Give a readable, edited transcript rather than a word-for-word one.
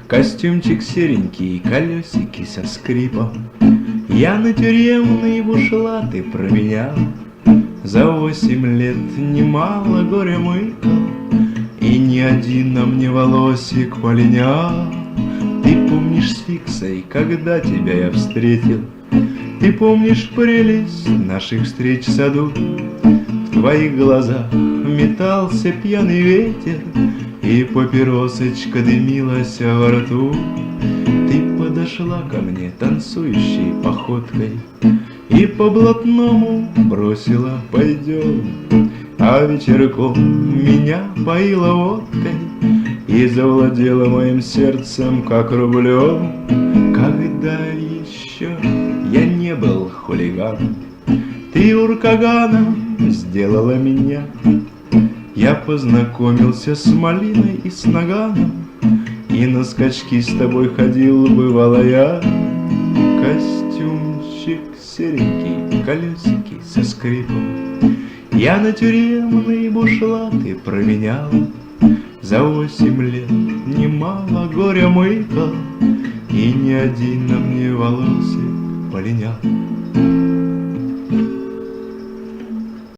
Костюмчик серенький, колесики со скрипом. Я на тюремные бушлаты променял. За 8 лет немало горя мыкал, и ни один на мне волосик полинял. Ты помнишь с фиксой, когда тебя я встретил? Ты помнишь прелесть наших встреч в саду? В твоих глазах метался пьяный ветер, и папиросочка дымилась во рту. Ты подошла ко мне танцующей походкой и по блатному бросила: пойдем. А вечерком меня поила водкой и завладела моим сердцем, как рублем. Когда еще я не был хулиганом, ты уркаганом сделала меня. Я познакомился с малиной и с наганом, и на скачки с тобой ходил, бывало я. Костюмчик серенький, колесики со скрипом. Я на тюремные бушлаты променял. За 8 лет немало горя мыкал, и ни один на мне волосик полинял.